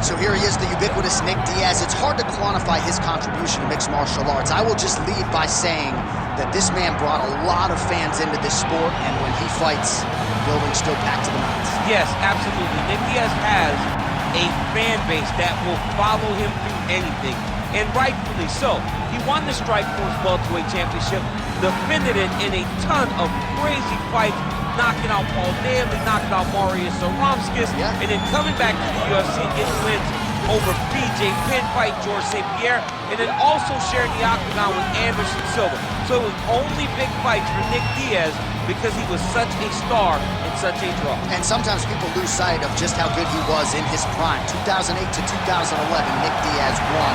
All right, so here he is, the ubiquitous Nick Diaz. It's hard to quantify his contribution to mixed martial arts. I will just lead by saying that this man brought a lot of fans into this sport, and when he fights, the building's still packed to the max. Yes, absolutely. Nick Diaz has a fan base that will follow him through anything, and rightfully so. He won the Strikeforce Welterweight Championship, defended it in a ton of crazy fights, knocking out Paul Daly, knocking out Marius Saromskis, and then coming back to the UFC, getting wins over BJ Penn, fight George St. Pierre, and then also sharing the octagon with Anderson Silva. So it was only big fights for Nick Diaz because he was such a star and such a draw. And sometimes people lose sight of just how good he was in his prime. 2008 to 2011, Nick Diaz won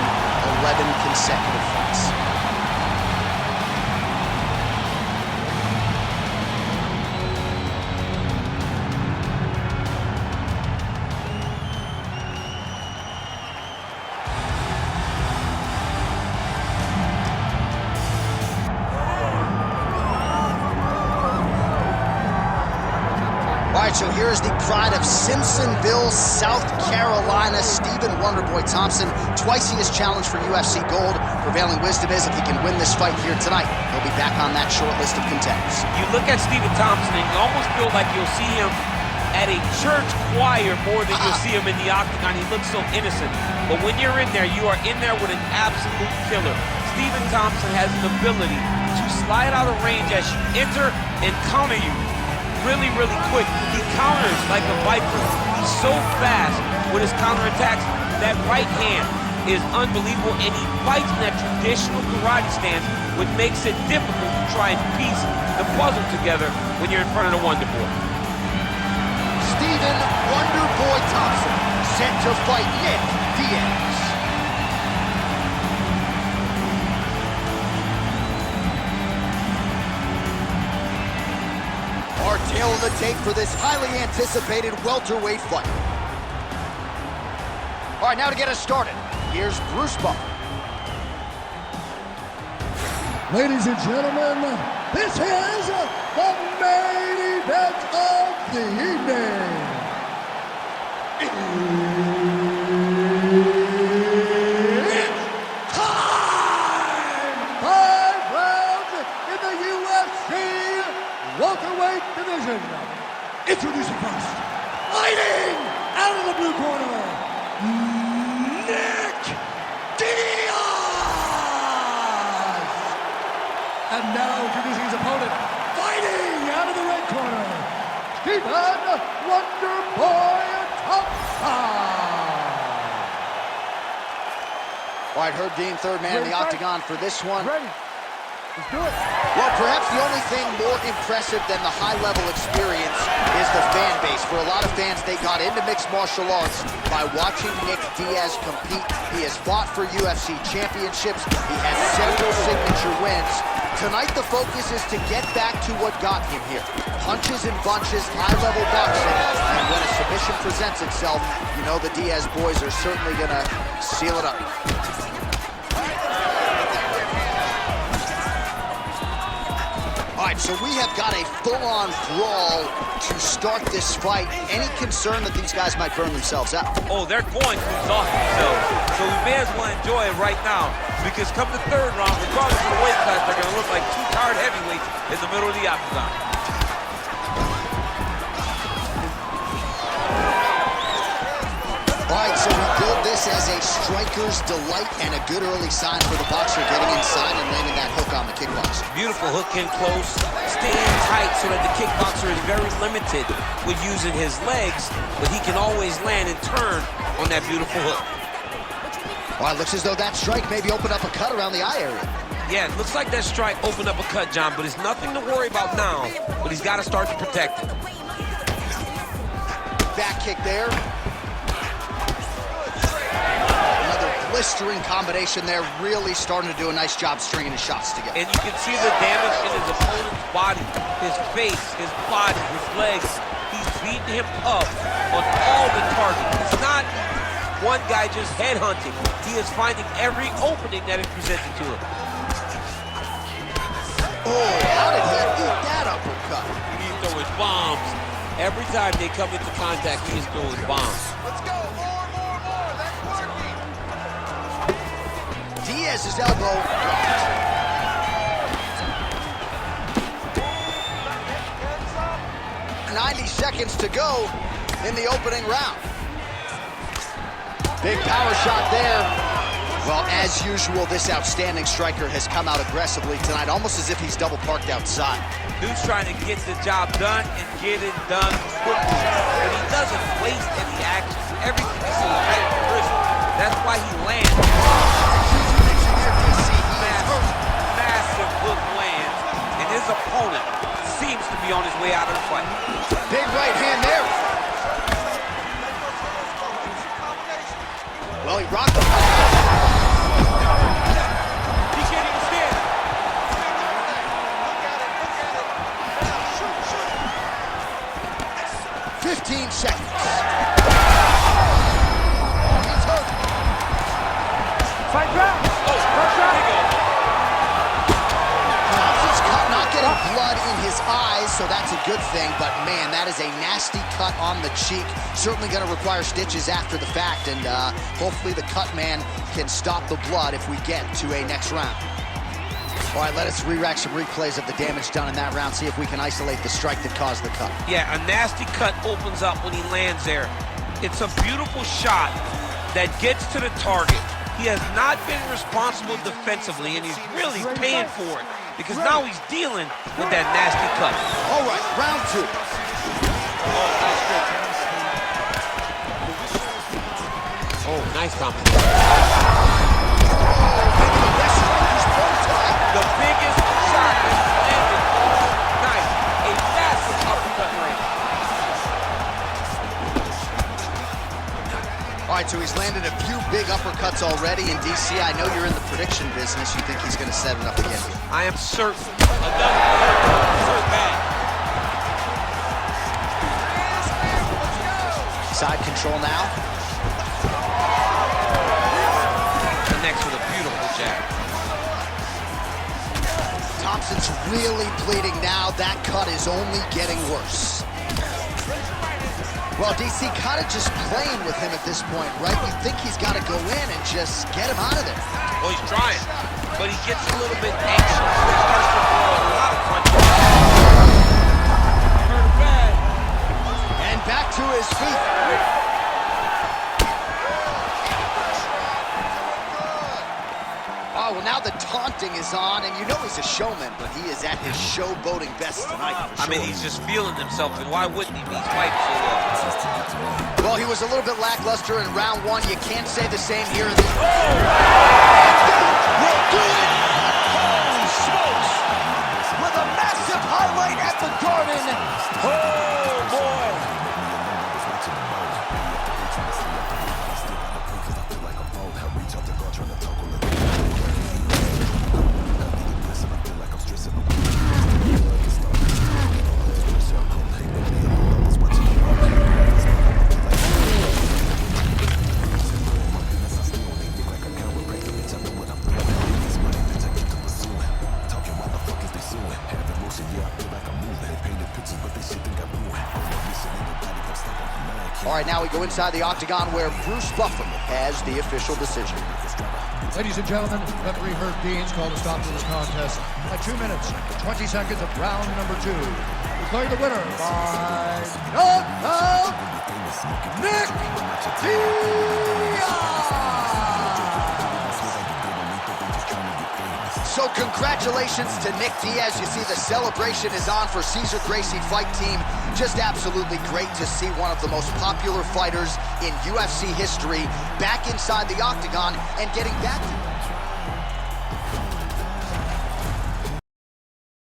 11 consecutive fights. So here's the pride of Simpsonville, South Carolina, Stephen Wonderboy Thompson. Twice he has challenged for UFC gold. Prevailing wisdom is if he can win this fight here tonight, he'll be back on that short list of contenders. You look at Stephen Thompson and you almost feel like you'll see him at a church choir more than you'll see him in the octagon. He looks so innocent. But when you're in there, you are in there with an absolute killer. Stephen Thompson has an ability to slide out of range as you enter and counter you really, really quick. He counters like a viper. He's so fast with his counterattacks. That right hand is unbelievable, and he fights in that traditional karate stance, which makes it difficult to try and piece the puzzle together when you're in front of the Wonder Boy. Stephen Wonderboy Thompson, set to fight Nick Diaz. Our tale of the tape for this highly anticipated welterweight fight. All right, now to get us started, here's Bruce Buffer. Ladies and gentlemen, this is the main event of the evening. It's time! 5 rounds in the UFC welterweight division. Introducing first, fighting out of the blue corner, Nick Diaz. And now introducing his opponent, fighting out of the red corner, Stephen Wonderboy Thompson. All right, Herb Dean, third man in the octagon for this one. Ready. Let's do it. Well, perhaps the only thing more impressive than the high-level experience is the fan base. For a lot of fans, they got into mixed martial arts by watching Nick Diaz compete. He has fought for UFC championships. He has several signature wins. Tonight, the focus is to get back to what got him here. Punches and bunches, high-level boxing, and when a submission presents itself, you know the Diaz boys are certainly gonna seal it up. All right, so we have got a full-on brawl to start this fight. Any concern that these guys might burn themselves out? Oh, they're going to exhaust themselves. So we may as well enjoy it right now, because come the third round, regardless of the weight class, they're going to look like two tired heavyweights in the middle of the octagon. All right, so we build this as a striker's delight and a good early sign for the boxer getting inside and landing that hook on the kickboxer. Beautiful hook in close, staying tight so that the kickboxer is very limited with using his legs, but he can always land and turn on that beautiful hook. All right, looks as though that strike maybe opened up a cut around the eye area. Yeah, it looks like that strike opened up a cut, John, but it's nothing to worry about now, but he's got to start to protect it. Back kick there. Blistering combination there, really starting to do a nice job stringing his shots together. And you can see the damage in his opponent's body, his face, his body, his legs. He's beating him up on all the targets. It's not one guy just headhunting. He is finding every opening that is presented to him. Oh, how did he eat that uppercut? He's throwing bombs. Every time they come into contact, he is throwing bombs. Let's go, more. Diaz's elbow blocked. 90 seconds to go in the opening round. Big power shot there. Well, as usual, this outstanding striker has come out aggressively tonight, almost as if he's double parked outside. Dude's trying to get the job done and get it done quickly. But he doesn't waste any action. Everything is so tight and crisp. That's why he lands. Massive hook lands, and his opponent seems to be on his way out of the fight. Big right hand there. Well, he rocked the He can't even stand. 15 seconds. Fight round. First round. Thompson's cut, not getting blood in his eyes, so that's a good thing. But man, that is a nasty cut on the cheek. Certainly going to require stitches after the fact, and hopefully the cut man can stop the blood if we get to a next round. All right, let us re-rack some replays of the damage done in that round, see if we can isolate the strike that caused the cut. Yeah, a nasty cut opens up when he lands there. It's a beautiful shot that gets to the target. He has not been responsible defensively, and he's really paying for it because now he's dealing with that nasty cut. All right, round two. Oh, nice Thompson. The biggest shot that he's landed all night. A massive uppercut land. All right, so he's landed a few big uppercuts already in DC. I know you're in the prediction business. You think he's going to set it up again? I am certain. Another bad. Side control now. Connects with a beautiful jab. Thompson's really bleeding now. That cut is only getting worse. Well, DC kind of just playing with him at this point, right? You think he's got to go in and just get him out of there. Well, he's trying, but he gets a little bit anxious. He starts to throw a lot of punches. Hurt bad. And back to his feet. Oh, well, now the taunting is on, and you know he's a showman, but he is at his showboating best tonight. I mean, he's just feeling himself, and why wouldn't he be? He's fighting so well. Well, he was a little bit lackluster in round one. You can't say the same here in this. Oh! Will do it! Holy smokes! With a massive highlight at the Garden. Oh, boy! All right, now we go inside the octagon where Bruce Buffer has the official decision. Ladies and gentlemen, referee Herb Deans called a stop to this contest at 2 minutes, 20 seconds of round number 2. Declaring the winner by knockout, Nick Diaz! So congratulations to Nick Diaz. You see the celebration is on for Cesar Gracie fight team. Just absolutely great to see one of the most popular fighters in UFC history back inside the octagon and getting back to